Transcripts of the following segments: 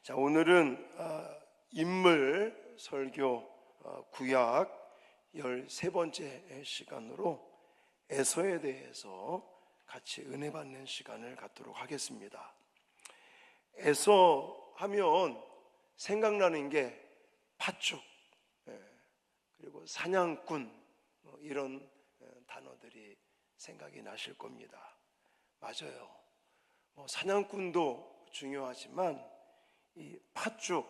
자, 오늘은 인물 설교 구약 13번째 시간으로 에서에 대해서 같이 은혜 받는 시간을 갖도록 하겠습니다. 에서 하면 생각나는 게 팥죽, 그리고 사냥꾼, 이런 단어들이 생각이 나실 겁니다. 맞아요. 사냥꾼도 중요하지만 이 팥죽,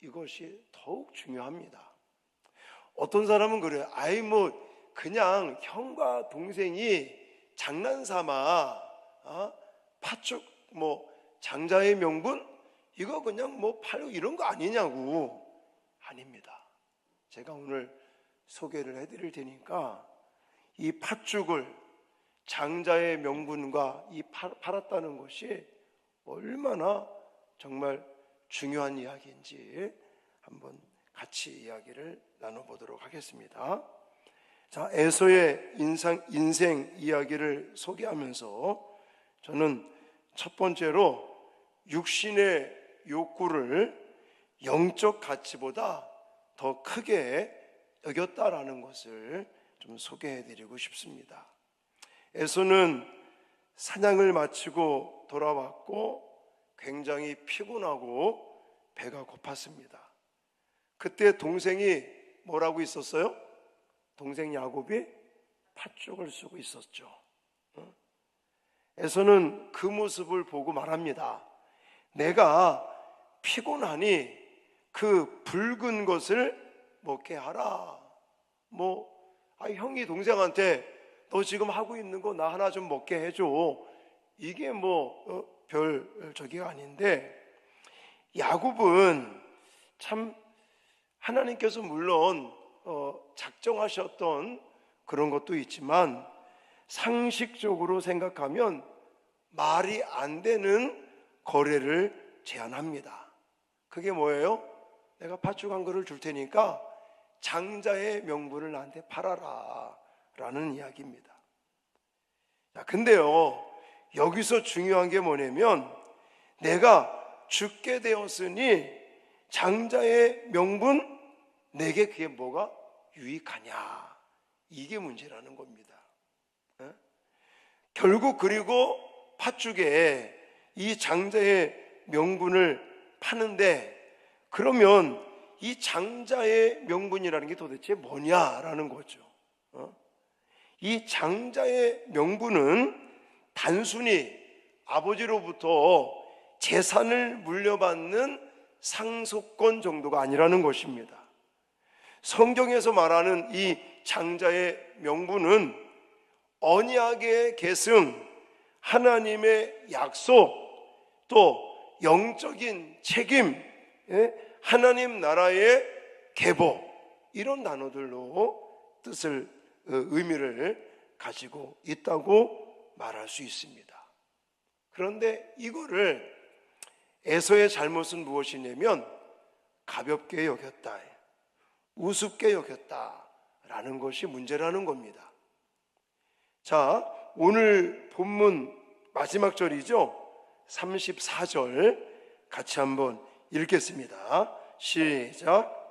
이것이 더욱 중요합니다. 어떤 사람은 그래요. 그냥 형과 동생이 장난삼아 팥죽 장자의 명분 이거 그냥 팔고 이런 거 아니냐고. 아닙니다. 제가 오늘 소개를 해드릴 테니까 이 팥죽을 장자의 명분과 이 팔았다는 것이 얼마나 정말 중요한 이야기인지 한번 같이 이야기를 나눠보도록 하겠습니다. 자, 에서의 인생 이야기를 소개하면서 저는 첫 번째로 육신의 욕구를 영적 가치보다 더 크게 여겼다라는 것을 좀 소개해드리고 싶습니다. 에서는 사냥을 마치고 돌아왔고 굉장히 피곤하고 배가 고팠습니다. 그때 동생이 뭐라고 있었어요? 동생 야곱이 팥죽을 쓰고 있었죠. 에서는 그 모습을 보고 말합니다. 내가 피곤하니 그 붉은 것을 먹게 하라. 형이 동생한테 너 지금 하고 있는 거 나 하나 좀 먹게 해줘. 이게 별 저기가 아닌데, 야곱은 참 하나님께서 물론 작정하셨던 그런 것도 있지만 상식적으로 생각하면 말이 안 되는 거래를 제안합니다. 그게 뭐예요? 내가 팥죽 한 그릇 줄 테니까 장자의 명분을 나한테 팔아라 라는 이야기입니다. 자, 근데요, 여기서 중요한 게 뭐냐면 내가 죽게 되었으니 장자의 명분 내게 그게 뭐가 유익하냐, 이게 문제라는 겁니다. 결국 그리고 팥죽에 이 장자의 명분을 파는데, 그러면 이 장자의 명분이라는 게 도대체 뭐냐라는 거죠. 이 장자의 명분은 단순히 아버지로부터 재산을 물려받는 상속권 정도가 아니라는 것입니다. 성경에서 말하는 이 장자의 명분은 언약의 계승, 하나님의 약속, 또 영적인 책임, 하나님 나라의 계보, 이런 단어들로 의미를 가지고 있다고 말할 수 있습니다. 그런데 이거를 에서의 잘못은 무엇이냐면 가볍게 여겼다, 우습게 여겼다라는 것이 문제라는 겁니다. 자, 오늘 본문 마지막 절이죠. 34절 같이 한번 읽겠습니다. 시작.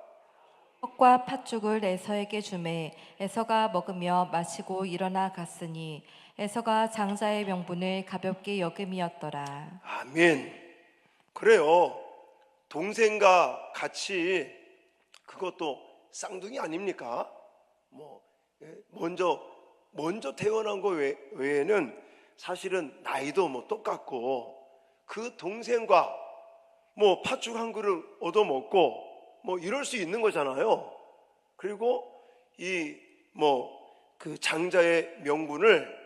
떡과 팥죽을 에서에게 주매 에서가 먹으며 마시고 일어나 갔으니 에서가 장자의 명분을 가볍게 여김이었더라. 아멘. 그래요. 동생과 같이, 그것도 쌍둥이 아닙니까? 먼저 태어난 거 외에는 사실은 나이도 똑같고, 그 동생과 팥죽 한 그릇 얻어먹고 이럴 수 있는 거잖아요. 그리고 그 장자의 명분을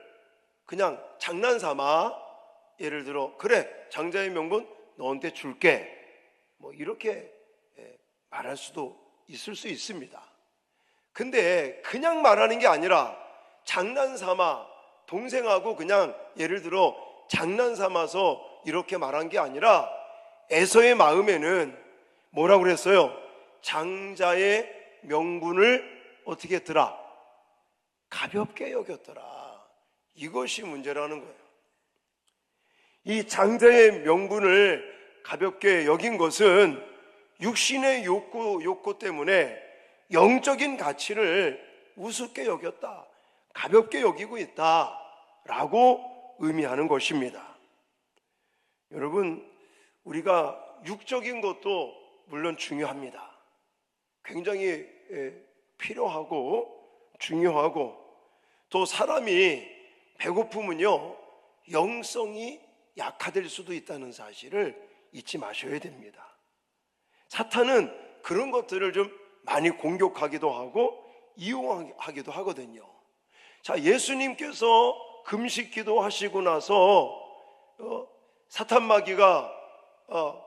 그냥 장난삼아, 예를 들어 그래 장자의 명분 너한테 줄게, 이렇게 말할 수도 있을 수 있습니다. 근데 그냥 말하는 게 아니라 장난삼아, 동생하고 그냥 예를 들어 장난삼아서 이렇게 말한 게 아니라 에서의 마음에는 뭐라고 그랬어요? 장자의 명분을 어떻게 했더라? 가볍게 여겼더라. 이것이 문제라는 거예요. 이 장자의 명분을 가볍게 여긴 것은 육신의 욕구 때문에 영적인 가치를 우습게 여겼다, 가볍게 여기고 있다라고 의미하는 것입니다. 여러분, 우리가 육적인 것도 물론 중요합니다. 굉장히 필요하고 중요하고, 또 사람이 배고프면요 영성이 약화될 수도 있다는 사실을 잊지 마셔야 됩니다. 사탄은 그런 것들을 좀 많이 공격하기도 하고 이용하기도 하거든요. 자, 예수님께서 금식 기도하시고 나서 사탄 마귀가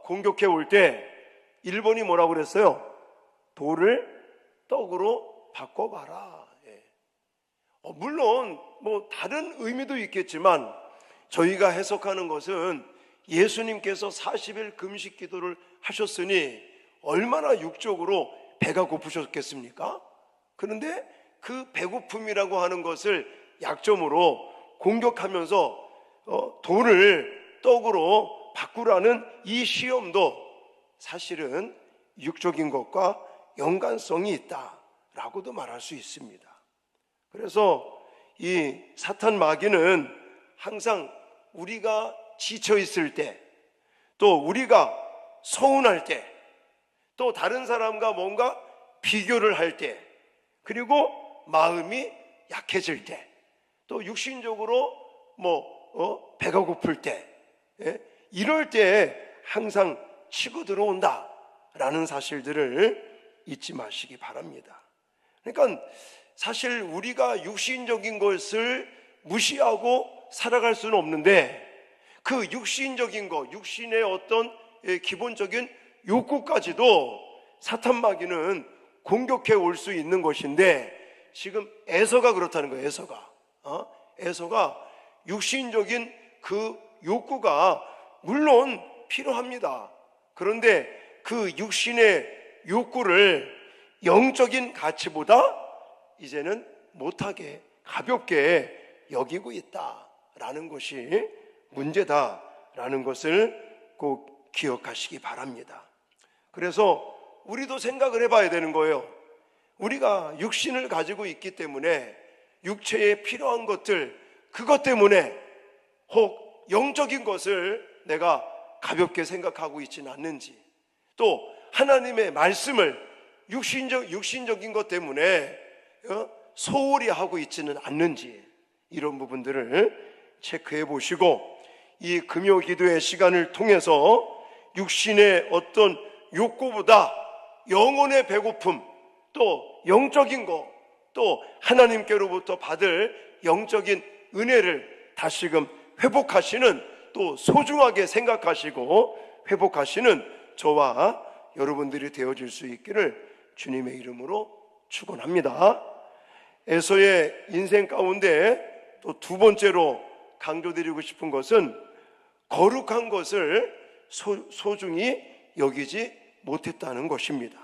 공격해 올 때 1번이 뭐라고 그랬어요? 돌을 떡으로 바꿔봐라. 물론 뭐 다른 의미도 있겠지만 저희가 해석하는 것은 예수님께서 40일 금식 기도를 하셨으니 얼마나 육적으로 배가 고프셨겠습니까? 그런데 그 배고픔이라고 하는 것을 약점으로 공격하면서 돌을 떡으로 바꾸라는 이 시험도 사실은 육적인 것과 연관성이 있다라고도 말할 수 있습니다. 그래서 이 사탄 마귀는 항상 우리가 지쳐 있을 때, 또 우리가 서운할 때, 또 다른 사람과 뭔가 비교를 할 때, 그리고 마음이 약해질 때, 또 육신적으로 배가 고플 때, 이럴 때 항상 치고 들어온다라는 사실들을 잊지 마시기 바랍니다. 그러니까 사실 우리가 육신적인 것을 무시하고 살아갈 수는 없는데, 그 육신적인 것, 육신의 어떤 기본적인 욕구까지도 사탄 마귀는 공격해 올 수 있는 것인데, 지금 에서가 그렇다는 거예요. 에서가 육신적인 그 욕구가 물론 필요합니다. 그런데 그 육신의 욕구를 영적인 가치보다 이제는 못하게 가볍게 여기고 있다라는 것이 문제다라는 것을 꼭 기억하시기 바랍니다. 그래서 우리도 생각을 해봐야 되는 거예요. 우리가 육신을 가지고 있기 때문에 육체에 필요한 것들, 그것 때문에 혹 영적인 것을 내가 가볍게 생각하고 있지는 않는지, 또 하나님의 말씀을 육신적인 것 때문에 소홀히 하고 있지는 않는지, 이런 부분들을 체크해 보시고, 이 금요 기도의 시간을 통해서 육신의 어떤 욕구보다 영혼의 배고픔, 또 영적인 것, 또 하나님께로부터 받을 영적인 은혜를 다시금 회복하시는, 또 소중하게 생각하시고 회복하시는 저와 여러분들이 되어질 수 있기를 주님의 이름으로 축원합니다. 에서의 인생 가운데 또 두 번째로 강조드리고 싶은 것은 거룩한 것을 소중히 여기지 못했다는 것입니다.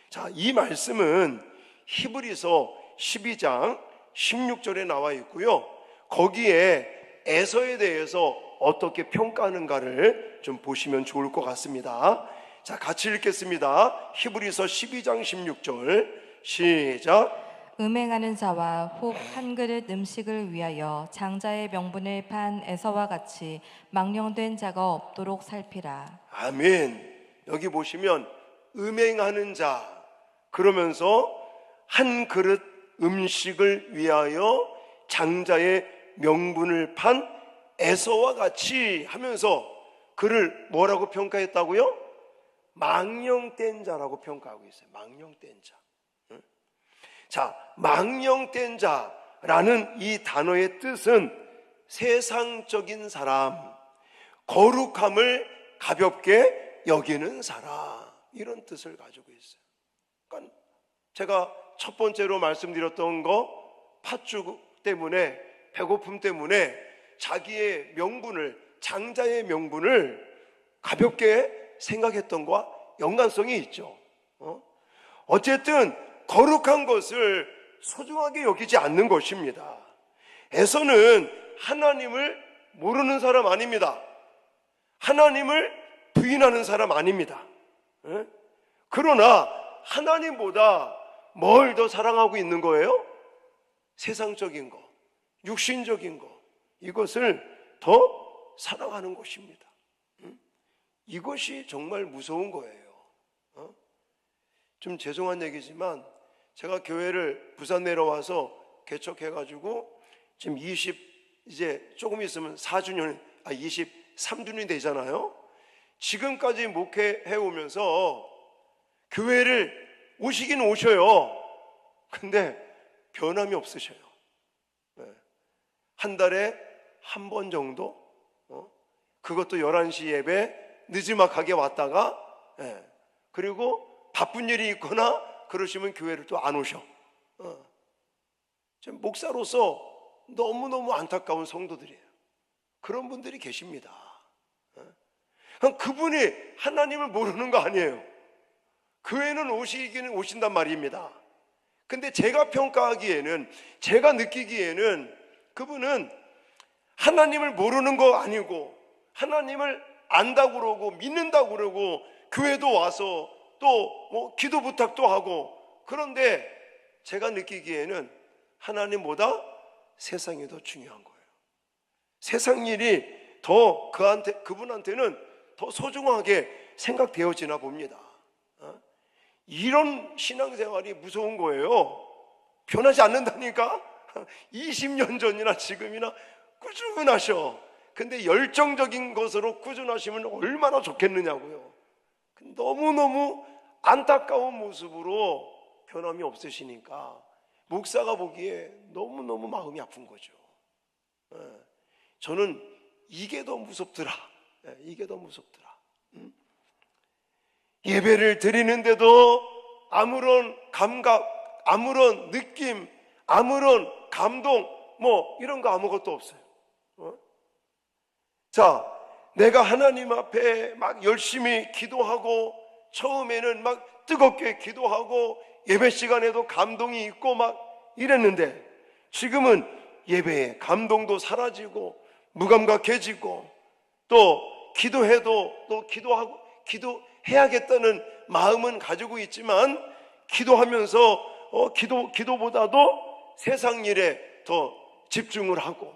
자, 이 말씀은 히브리서 12장 16절에 나와 있고요, 거기에 에서에 대해서 어떻게 평가하는가를 좀 보시면 좋을 것 같습니다. 자, 같이 읽겠습니다. 히브리서 12장 16절 시작. 음행하는 자와 혹 한 그릇 음식을 위하여 장자의 명분을 판 에서와 같이 망령된 자가 없도록 살피라. 아멘. 여기 보시면 음행하는 자, 그러면서 한 그릇 음식을 위하여 장자의 명분을 판 에서와 같이 하면서 그를 뭐라고 평가했다고요? 망령된 자라고 평가하고 있어요. 망령된 자. 자, 망령된 자라는 이 단어의 뜻은 세상적인 사람, 거룩함을 가볍게 여기는 사람, 이런 뜻을 가지고 있어요. 그러니까 제가 첫 번째로 말씀드렸던 거, 팥죽 때문에, 배고픔 때문에 자기의 명분을, 장자의 명분을 가볍게 생각했던 것과 연관성이 있죠. 어쨌든 거룩한 것을 소중하게 여기지 않는 것입니다. 에서는 하나님을 모르는 사람 아닙니다. 하나님을 부인하는 사람 아닙니다. 예? 그러나 하나님보다 뭘 더 사랑하고 있는 거예요? 세상적인 거, 육신적인 거, 이것을 더 사랑하는 것입니다. 이것이 정말 무서운 거예요. 좀 죄송한 얘기지만 제가 교회를 부산 내려와서 개척해가지고 지금 이제 조금 있으면 23주년이 되잖아요. 지금까지 목회해 오면서 교회를 오시긴 오셔요. 근데 변함이 없으셔요. 한 달에 한 번 정도, 그것도 11시 예배 늦지막하게 왔다가, 그리고 바쁜 일이 있거나 그러시면 교회를 또 안 오셔. 지금 목사로서 너무너무 안타까운 성도들이에요. 그런 분들이 계십니다. 그분이 하나님을 모르는 거 아니에요. 교회는 오시기는 오신단 말입니다. 근데 제가 평가하기에는, 제가 느끼기에는 그분은 하나님을 모르는 거 아니고 하나님을 안다고 그러고 믿는다고 그러고 교회도 와서 또 뭐 기도 부탁도 하고, 그런데 제가 느끼기에는 하나님보다 세상이 더 중요한 거예요. 세상 일이 더 그분한테는 더 소중하게 생각되어지나 봅니다. 이런 신앙생활이 무서운 거예요. 변하지 않는다니까. 20년 전이나 지금이나 꾸준하셔. 근데 열정적인 것으로 꾸준하시면 얼마나 좋겠느냐고요. 너무너무 안타까운 모습으로 변함이 없으시니까 목사가 보기에 너무너무 마음이 아픈 거죠. 저는 이게 더 무섭더라. 이게 더 무섭더라. 예배를 드리는데도 아무런 감각, 아무런 느낌, 아무런 감동, 뭐 이런 거 아무것도 없어요. 자, 내가 하나님 앞에 막 열심히 기도하고, 처음에는 막 뜨겁게 기도하고 예배 시간에도 감동이 있고 막 이랬는데, 지금은 예배에 감동도 사라지고 무감각해지고, 또 기도해도 또 기도해야겠다는 마음은 가지고 있지만, 기도하면서 기도보다도 세상 일에 더 집중을 하고,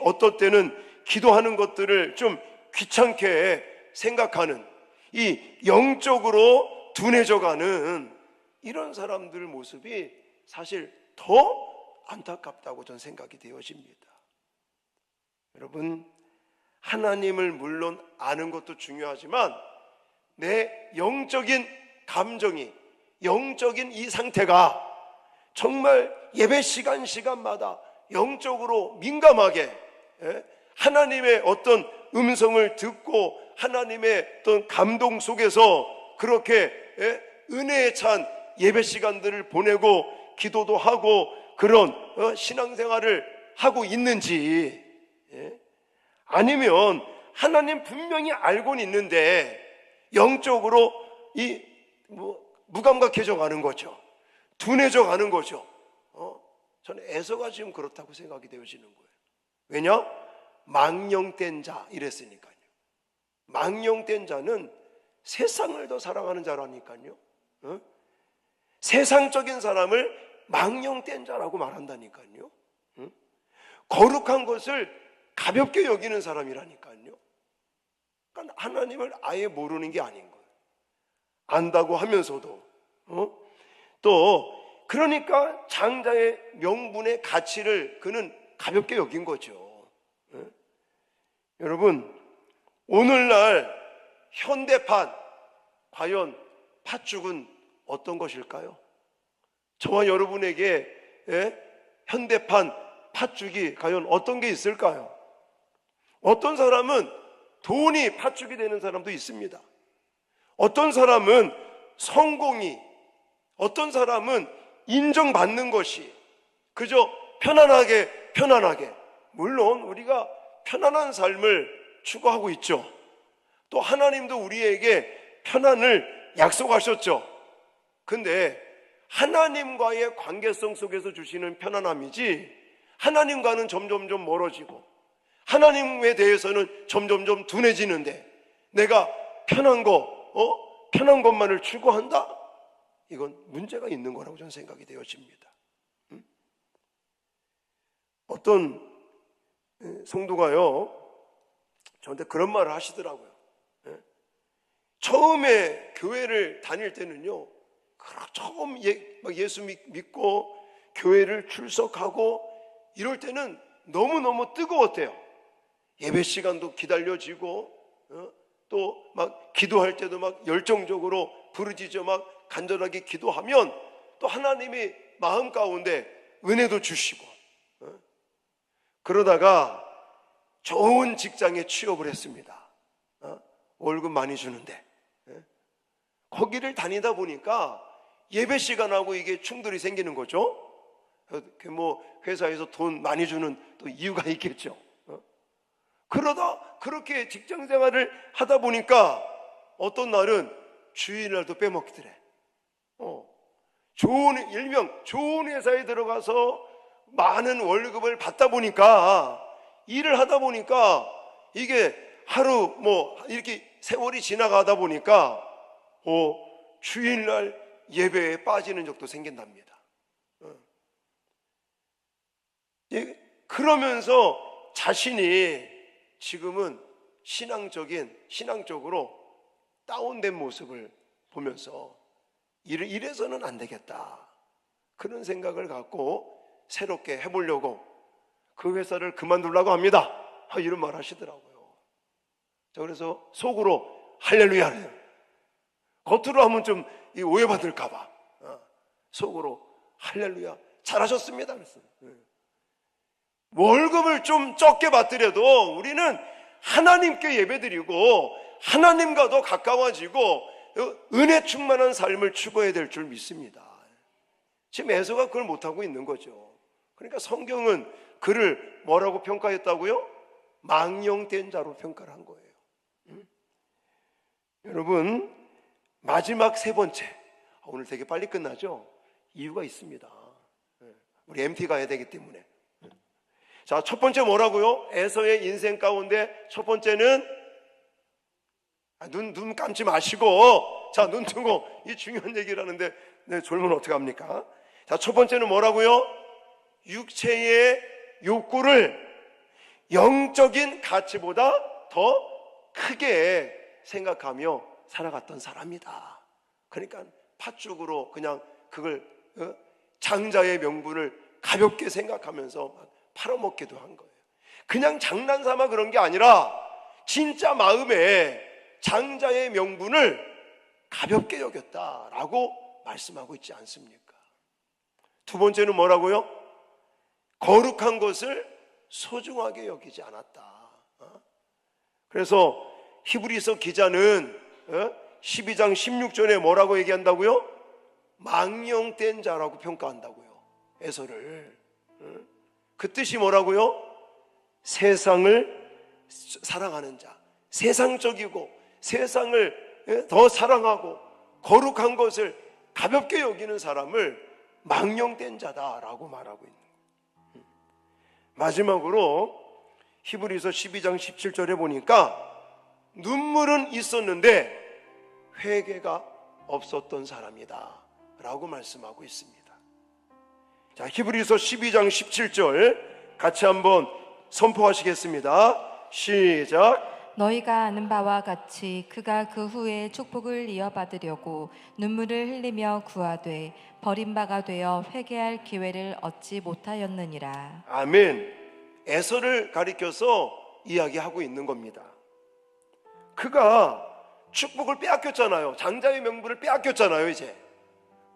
어떨 때는 기도하는 것들을 좀 귀찮게 생각하는, 이 영적으로 둔해져가는 이런 사람들 모습이 사실 더 안타깝다고 저는 생각이 되어집니다. 여러분, 하나님을 물론 아는 것도 중요하지만 내 영적인 감정이, 영적인 이 상태가 정말 예배 시간마다 영적으로 민감하게 하나님의 어떤 음성을 듣고 하나님의 어떤 감동 속에서 그렇게 은혜에 찬 예배 시간들을 보내고 기도도 하고 그런 신앙생활을 하고 있는지, 아니면 하나님 분명히 알고는 있는데 영적으로 무감각해져 가는 거죠. 둔해져 가는 거죠. 저는 에서가 지금 그렇다고 생각이 되어지는 거예요. 왜냐? 망령된 자 이랬으니까요. 망령된 자는 세상을 더 사랑하는 자라니까요. 세상적인 사람을 망령된 자라고 말한다니까요. 거룩한 것을 가볍게 여기는 사람이라니까요. 그러니까 하나님을 아예 모르는 게 아닌 거예요. 안다고 하면서도 또 그러니까 장자의 명분의 가치를 그는 가볍게 여긴 거죠. 여러분, 오늘날 현대판, 과연 팥죽은 어떤 것일까요? 저와 여러분에게 현대판 팥죽이 과연 어떤 게 있을까요? 어떤 사람은 돈이 팥죽이 되는 사람도 있습니다. 어떤 사람은 성공이, 어떤 사람은 인정받는 것이, 그저 편안하게, 물론 우리가 편안한 삶을 추구하고 있죠. 또 하나님도 우리에게 편안을 약속하셨죠. 근데 하나님과의 관계성 속에서 주시는 편안함이지, 하나님과는 점점점 멀어지고 하나님에 대해서는 점점점 둔해지는데, 내가 편한 것만을 추구한다? 이건 문제가 있는 거라고 저는 생각이 되어집니다. 어떤 성도가요, 저한테 그런 말을 하시더라고요. 처음에 교회를 다닐 때는요, 처음 예수 믿고 교회를 출석하고 이럴 때는 너무너무 뜨거웠대요. 예배 시간도 기다려지고, 또 막 기도할 때도 막 열정적으로 부르짖어 막 간절하게 기도하면 또 하나님이 마음 가운데 은혜도 주시고, 그러다가 좋은 직장에 취업을 했습니다. 월급 많이 주는데 거기를 다니다 보니까 예배 시간하고 이게 충돌이 생기는 거죠. 뭐 회사에서 돈 많이 주는 또 이유가 있겠죠. 그러다 그렇게 직장 생활을 하다 보니까 어떤 날은 주일날도 빼먹더래. 일명 좋은 회사에 들어가서 많은 월급을 받다 보니까, 일을 하다 보니까 이게 하루 이렇게 세월이 지나가다 보니까 주일날 예배에 빠지는 적도 생긴답니다. 그러면서 자신이 지금은 신앙적으로 다운된 모습을 보면서 이래서는 안 되겠다, 그런 생각을 갖고 새롭게 해보려고 그 회사를 그만두려고 합니다. 이런 말 하시더라고요. 자, 그래서 속으로 할렐루야를, 겉으로 하면 좀 오해받을까봐 속으로 할렐루야 잘하셨습니다 그랬어요. 월급을 좀 적게 받더라도 우리는 하나님께 예배드리고 하나님과 더 가까워지고 은혜 충만한 삶을 추구해야 될 줄 믿습니다. 지금 에서가 그걸 못하고 있는 거죠. 그러니까 성경은 그를 뭐라고 평가했다고요? 망령된 자로 평가를 한 거예요. 여러분, 마지막 세 번째, 오늘 되게 빨리 끝나죠? 이유가 있습니다. 우리 MT 가야 되기 때문에. 자, 첫 번째 뭐라고요? 에서의 인생 가운데 첫 번째는 눈 감지 마시고, 자, 눈 뜨고, 이 중요한 얘기를 하는데 졸면 어떡합니까? 자, 첫 번째는 뭐라고요? 육체의 욕구를 영적인 가치보다 더 크게 생각하며 살아갔던 사람이다. 그러니까 팥죽으로 그냥 그걸 장자의 명분을 가볍게 생각하면서 팔아먹기도 한 거예요. 그냥 장난삼아 그런 게 아니라 진짜 마음에 장자의 명분을 가볍게 여겼다라고 말씀하고 있지 않습니까? 두 번째는 뭐라고요? 거룩한 것을 소중하게 여기지 않았다. 그래서 히브리서 기자는 12장 16절에 뭐라고 얘기한다고요? 망령된 자라고 평가한다고요, 에서를. 그 뜻이 뭐라고요? 세상을 사랑하는 자, 세상적이고 세상을 더 사랑하고 거룩한 것을 가볍게 여기는 사람을 망령된 자다라고 말하고 있는 거예요. 마지막으로 히브리서 12장 17절에 보니까 눈물은 있었는데 회개가 없었던 사람이다 라고 말씀하고 있습니다. 자, 히브리서 12장 17절 같이 한번 선포하시겠습니다. 시작. 너희가 아는 바와 같이 그가 그 후에 축복을 이어받으려고 눈물을 흘리며 구하되 버림바가 되어 회개할 기회를 얻지 못하였느니라. 아멘. 에서를 가리켜서 이야기하고 있는 겁니다. 그가 축복을 빼앗겼잖아요. 장자의 명분을 빼앗겼잖아요, 이제.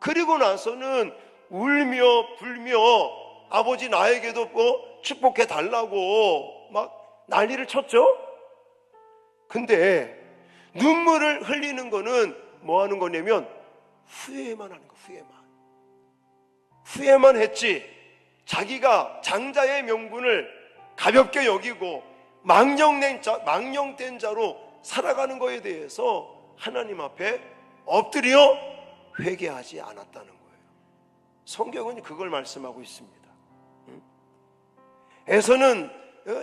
그리고 나서는 울며 불며 아버지 나에게도 축복해 달라고 막 난리를 쳤죠. 근데 눈물을 흘리는 거는 뭐 하는 거냐면 후회만 하는 거, 후회만 했지 자기가 장자의 명분을 가볍게 여기고 망령된 자로 살아가는 거에 대해서 하나님 앞에 엎드려 회개하지 않았다는 거예요. 성경은 그걸 말씀하고 있습니다. 에서는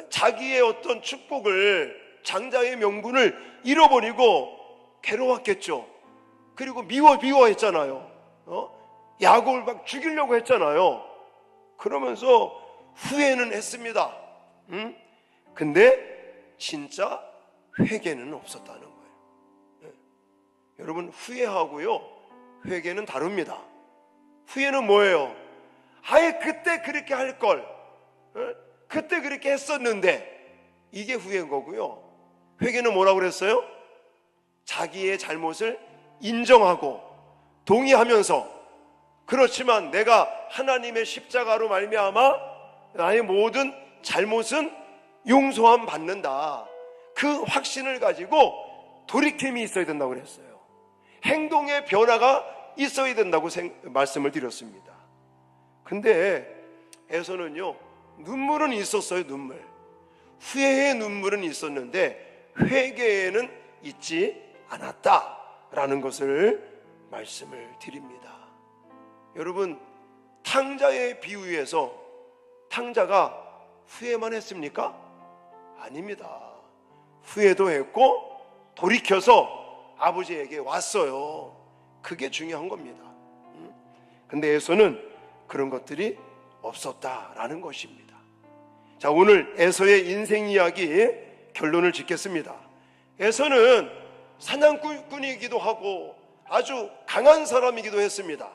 자기의 어떤 축복을 장자의 명분을 잃어버리고 괴로웠겠죠. 그리고 미워했잖아요. 야곱을 막 죽이려고 했잖아요. 그러면서 후회는 했습니다. 근데 진짜 회개는 없었다는 거예요. 여러분, 후회하고요 회개는 다릅니다. 후회는 뭐예요? 아예 그때 그렇게 할 걸, 그때 그렇게 했었는데, 이게 후회인 거고요. 회개는 뭐라고 그랬어요? 자기의 잘못을 인정하고 동의하면서, 그렇지만 내가 하나님의 십자가로 말미암아 나의 모든 잘못은 용서함 받는다, 그 확신을 가지고 돌이킴이 있어야 된다고 그랬어요. 행동의 변화가 있어야 된다고 말씀을 드렸습니다. 근데 에서는요, 눈물은 있었어요. 눈물, 후회의 눈물은 있었는데 회개에는 있지 않았다라는 것을 말씀을 드립니다. 여러분, 탕자의 비유에서 탕자가 후회만 했습니까? 아닙니다. 후회도 했고 돌이켜서 아버지에게 왔어요. 그게 중요한 겁니다. 근데 에서는 그런 것들이 없었다라는 것입니다. 자, 오늘 에서의 인생 이야기 결론을 짓겠습니다. 에서는 사냥꾼이기도 하고 아주 강한 사람이기도 했습니다.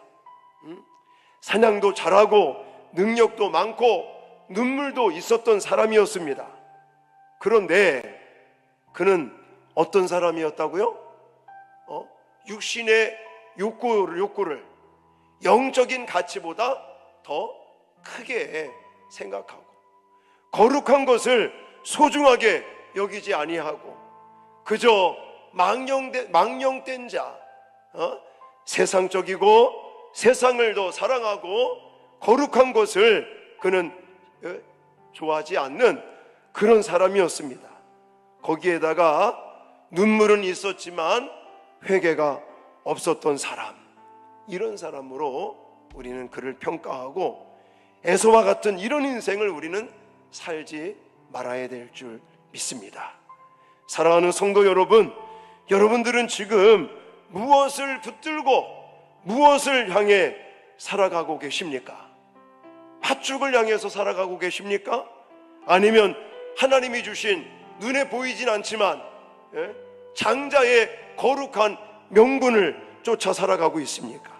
사냥도 잘하고 능력도 많고 눈물도 있었던 사람이었습니다. 그런데 그는 어떤 사람이었다고요? 육신의 욕구를 영적인 가치보다 더 크게 생각하고 거룩한 것을 소중하게 여기지 아니하고 그저 망령된 자, 세상적이고 세상을 더 사랑하고 거룩한 것을 그는 좋아하지 않는 그런 사람이었습니다. 거기에다가 눈물은 있었지만 회개가 없었던 사람, 이런 사람으로 우리는 그를 평가하고 에서와 같은 이런 인생을 우리는 살지 말아야 될 줄 믿습니다. 사랑하는 성도 여러분, 여러분들은 지금 무엇을 붙들고 무엇을 향해 살아가고 계십니까? 팥죽을 향해서 살아가고 계십니까? 아니면 하나님이 주신 눈에 보이진 않지만 장자의 거룩한 명분을 쫓아 살아가고 있습니까?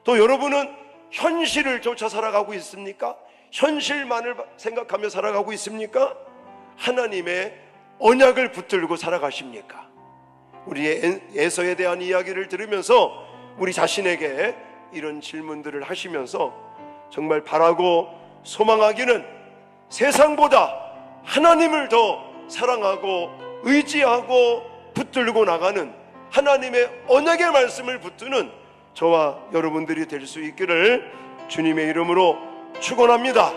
또 여러분은 현실을 쫓아 살아가고 있습니까? 현실만을 생각하며 살아가고 있습니까? 하나님의 언약을 붙들고 살아가십니까? 우리의 에서에 대한 이야기를 들으면서 우리 자신에게 이런 질문들을 하시면서 정말 바라고 소망하기는 세상보다 하나님을 더 사랑하고 의지하고 붙들고 나가는 하나님의 언약의 말씀을 붙드는 저와 여러분들이 될 수 있기를 주님의 이름으로 축원합니다.